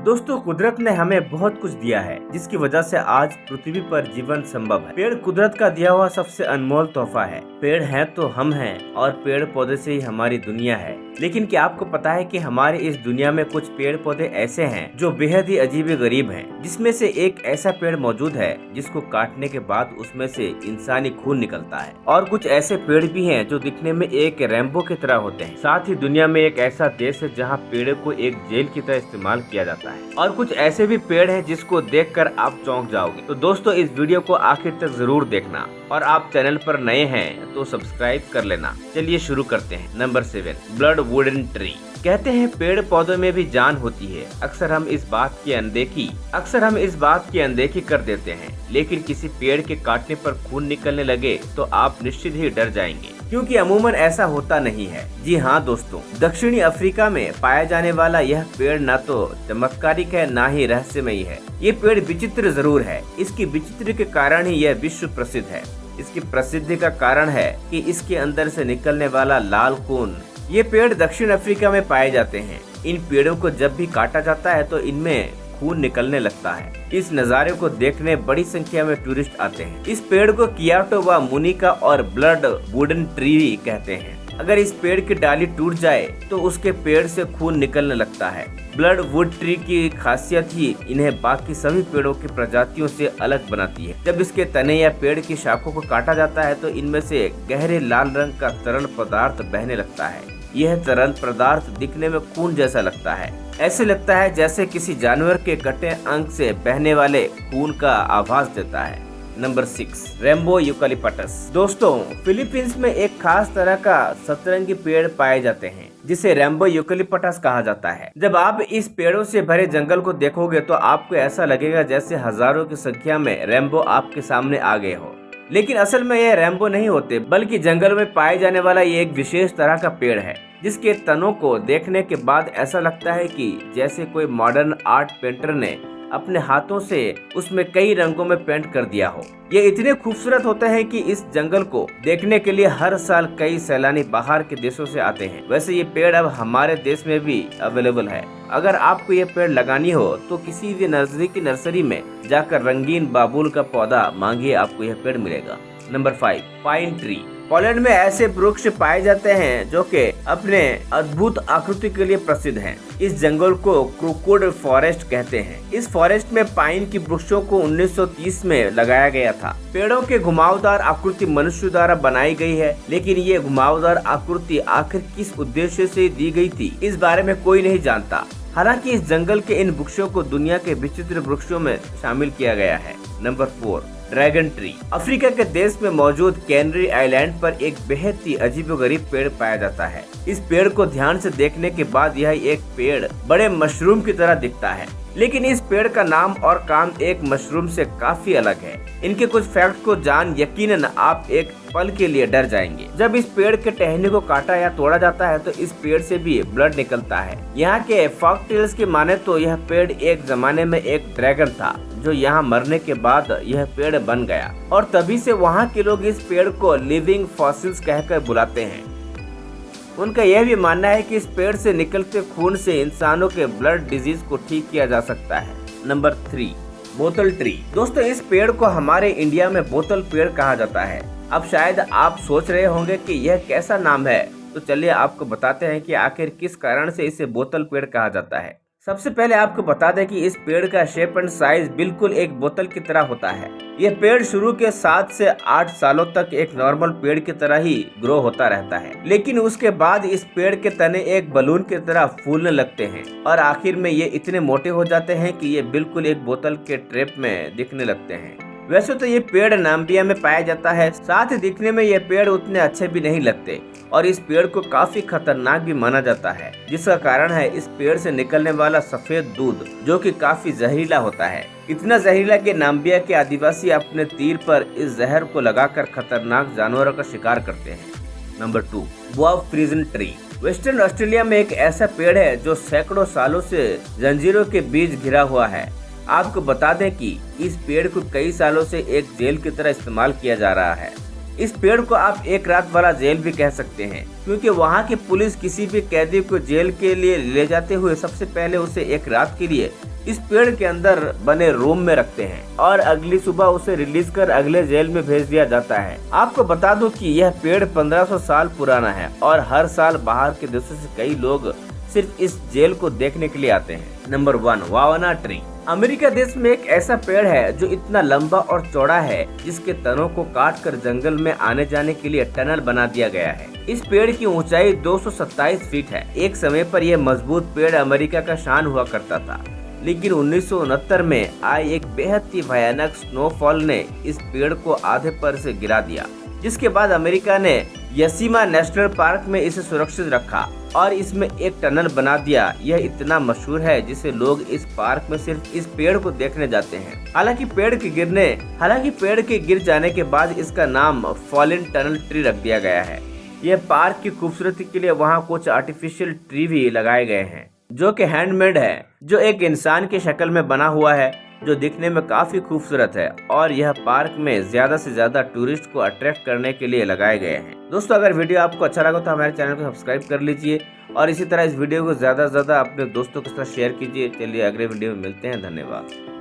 दोस्तों, कुदरत ने हमें बहुत कुछ दिया है जिसकी वजह से आज पृथ्वी पर जीवन संभव है। पेड़ कुदरत का दिया हुआ सबसे अनमोल तोहफा है। पेड़ है तो हम हैं और पेड़ पौधे से ही हमारी दुनिया है। लेकिन क्या आपको पता है कि हमारी इस दुनिया में कुछ पेड़ पौधे ऐसे हैं जो बेहद ही अजीब गरीब हैं, जिसमें से एक ऐसा पेड़ मौजूद है जिसको काटने के बाद उसमें से इंसानी खून निकलता है, और कुछ ऐसे पेड़ भी हैं जो दिखने में एक रैम्बो की तरह होते हैं। साथ ही दुनिया में एक ऐसा देश है जहाँ पेड़ को एक जेल की तरह इस्तेमाल किया जाता है, और कुछ ऐसे भी पेड़ हैं जिसको देखकर आप चौंक जाओगे। तो दोस्तों, इस वीडियो को आखिर तक जरूर देखना, और आप चैनल पर नए हैं तो सब्सक्राइब कर लेना। चलिए शुरू करते हैं। Number 7, blood wooden tree. कहते हैं पेड़ पौधों में भी जान होती है। अक्सर हम इस बात की अनदेखी कर देते हैं, लेकिन किसी पेड़ के काटने पर खून निकलने लगे तो आप निश्चित ही डर जाएंगे, क्योंकि अमूमन ऐसा होता नहीं है। जी हाँ दोस्तों, दक्षिणी अफ्रीका में पाया जाने वाला यह पेड़ न तो चमत्कारिक है न ही रहस्यमयी है। ये पेड़ विचित्र जरूर है। इसकी विचित्र के कारण ही यह विश्व प्रसिद्ध है। इसकी प्रसिद्धि का कारण है कि इसके अंदर से निकलने वाला लाल खून। ये पेड़ दक्षिण अफ्रीका में पाए जाते हैं। इन पेड़ों को जब भी काटा जाता है तो इनमें खून निकलने लगता है। इस नज़ारे को देखने बड़ी संख्या में टूरिस्ट आते हैं। इस पेड़ को कियाटो व मुनिका और ब्लड वुडन ट्री कहते हैं। अगर इस पेड़ की डाली टूट जाए तो उसके पेड़ से खून निकलने लगता है। ब्लड वुड ट्री की खासियत ही इन्हें बाकी सभी पेड़ों की प्रजातियों से अलग बनाती है। जब इसके तने या पेड़ की शाखों को काटा जाता है तो इनमें से गहरे लाल रंग का तरल पदार्थ बहने लगता है। यह तरल पदार्थ दिखने में खून जैसा लगता है। ऐसे लगता है जैसे किसी जानवर के कटे अंग से बहने वाले खून का आभास देता है। Number 6, rainbow eucalyptus. दोस्तों, फिलीपींस में एक खास तरह का सतरंगी पेड़ पाए जाते हैं जिसे रेम्बो यूकलिप्टस कहा जाता है। जब आप इस पेड़ों से भरे जंगल को देखोगे तो आपको ऐसा लगेगा जैसे हजारों की संख्या में रेम्बो आपके सामने आ गए हो। लेकिन असल में यह रेम्बो नहीं होते, बल्कि जंगल में पाए जाने वाला ये एक विशेष तरह का पेड़ है जिसके तनों को देखने के बाद ऐसा लगता है कि जैसे कोई मॉडर्न आर्ट पेंटर ने अपने हाथों से उसमें कई रंगों में पेंट कर दिया हो। ये इतने खूबसूरत होते हैं कि इस जंगल को देखने के लिए हर साल कई सैलानी बाहर के देशों से आते हैं। वैसे ये पेड़ अब हमारे देश में भी अवेलेबल है। अगर आपको ये पेड़ लगानी हो तो किसी भी नजदीकी नर्सरी में जाकर रंगीन बाबुल का पौधा मांगिए, आपको यह पेड़ मिलेगा। Number 5, pine tree. पोलैंड में ऐसे वृक्ष पाए जाते हैं जो कि अपने अद्भुत आकृति के लिए प्रसिद्ध हैं। इस जंगल को क्रूकवुड फॉरेस्ट कहते हैं। इस फॉरेस्ट में पाइन की वृक्षों को 1930 में लगाया गया था। पेड़ों के घुमावदार आकृति मनुष्य द्वारा बनाई गई है, लेकिन ये घुमावदार आकृति आखिर किस उद्देश्य से दी गई थी, इस बारे में कोई नहीं जानता। हालांकि इस जंगल के इन वृक्षों को दुनिया के विचित्र वृक्षों में शामिल किया गया है। Number 4, dragon tree. अफ्रीका के देश में मौजूद कैनरी आइलैंड पर एक बेहद ही अजीबोगरीब पेड़ पाया जाता है। इस पेड़ को ध्यान से देखने के बाद यह एक पेड़ बड़े मशरूम की तरह दिखता है, लेकिन इस पेड़ का नाम और काम एक मशरूम से काफी अलग है। इनके कुछ फैक्ट को जान यकीनन आप एक पल के लिए डर जाएंगे। जब इस पेड़ के टहनी को काटा या तोड़ा जाता है तो इस पेड़ से भी ब्लड निकलता है। यहाँ के फॉक टेल्स की माने तो यह पेड़ एक जमाने में एक ड्रैगन था जो यहाँ मरने के बाद यह पेड़ बन गया, और तभी से वहाँ के लोग इस पेड़ को लिविंग फॉसिल्स कहकर बुलाते हैं। उनका यह भी मानना है कि इस पेड़ से निकलते खून से इंसानों के ब्लड डिजीज को ठीक किया जा सकता है। नंबर 3, बोतल ट्री। दोस्तों, इस पेड़ को हमारे इंडिया में बोतल पेड़ कहा जाता है। अब शायद आप सोच रहे होंगे कि यह कैसा नाम है, तो चलिए आपको बताते हैं कि आखिर किस कारण से इसे बोतल पेड़ कहा जाता है। सबसे पहले आपको बता दें कि इस पेड़ का शेप एंड साइज बिल्कुल एक बोतल की तरह होता है। यह पेड़ शुरू के 7 से 8 सालों तक एक नॉर्मल पेड़ की तरह ही ग्रो होता रहता है, लेकिन उसके बाद इस पेड़ के तने एक बलून की तरह फूलने लगते हैं और आखिर में ये इतने मोटे हो जाते हैं कि ये बिल्कुल एक बोतल के ट्रेप में दिखने लगते हैं। वैसे तो ये पेड़ नाम्बिया में पाया जाता है, साथ ही दिखने में ये पेड़ उतने अच्छे भी नहीं लगते, और इस पेड़ को काफी खतरनाक भी माना जाता है, जिसका कारण है इस पेड़ से निकलने वाला सफेद दूध, जो कि काफी जहरीला होता है। इतना जहरीला कि नाम्बिया के आदिवासी अपने तीर पर इस जहर को लगाकर खतरनाक जानवरों का शिकार करते हैं। नंबर 2, बोआ फ्रिजन ट्री। वेस्टर्न ऑस्ट्रेलिया में एक ऐसा पेड़ है जो सैकड़ों सालों से जंजीरों के बीच घिरा हुआ है। आपको बता दें कि इस पेड़ को कई सालों से एक जेल की तरह इस्तेमाल किया जा रहा है। इस पेड़ को आप एक रात वाला जेल भी कह सकते हैं, क्योंकि वहाँ की पुलिस किसी भी कैदी को जेल के लिए ले जाते हुए सबसे पहले उसे एक रात के लिए इस पेड़ के अंदर बने रूम में रखते हैं और अगली सुबह उसे रिलीज कर अगले जेल में भेज दिया जाता है। आपको बता दूं कि यह पेड़ 1500 साल पुराना है और हर साल बाहर के देशों से कई लोग सिर्फ इस जेल को देखने के लिए आते हैं। Number 1, वावाना tree. अमेरिका देश में एक ऐसा पेड़ है जो इतना लंबा और चौड़ा है जिसके तनों को काटकर जंगल में आने जाने के लिए टनल बना दिया गया है। इस पेड़ की ऊंचाई 227 फीट है। एक समय पर यह मजबूत पेड़ अमेरिका का शान हुआ करता था, लेकिन 1969 में आई एक बेहद ही भयानक स्नोफॉल ने इस पेड़ को आधे पर से गिरा दिया, जिसके बाद अमेरिका ने यसीमा नेशनल पार्क में इसे सुरक्षित रखा और इसमें एक टनल बना दिया। यह इतना मशहूर है जिसे लोग इस पार्क में सिर्फ इस पेड़ को देखने जाते हैं। हालांकि पेड़ के गिर जाने के बाद इसका नाम फॉलिन टनल ट्री रख दिया गया है। यह पार्क की खूबसूरती के लिए वहाँ कुछ आर्टिफिशियल ट्री भी लगाए गए हैं जो कि हैंडमेड है, जो एक इंसान की शक्ल में बना हुआ है, जो दिखने में काफी खूबसूरत है और यह पार्क में ज्यादा से ज्यादा टूरिस्ट को अट्रैक्ट करने के लिए लगाए गए हैं। दोस्तों, अगर वीडियो आपको अच्छा लगा तो हमारे चैनल को सब्सक्राइब कर लीजिए और इसी तरह इस वीडियो को ज्यादा से ज्यादा अपने दोस्तों के साथ शेयर कीजिए। चलिए अगले वीडियो में मिलते हैं। धन्यवाद।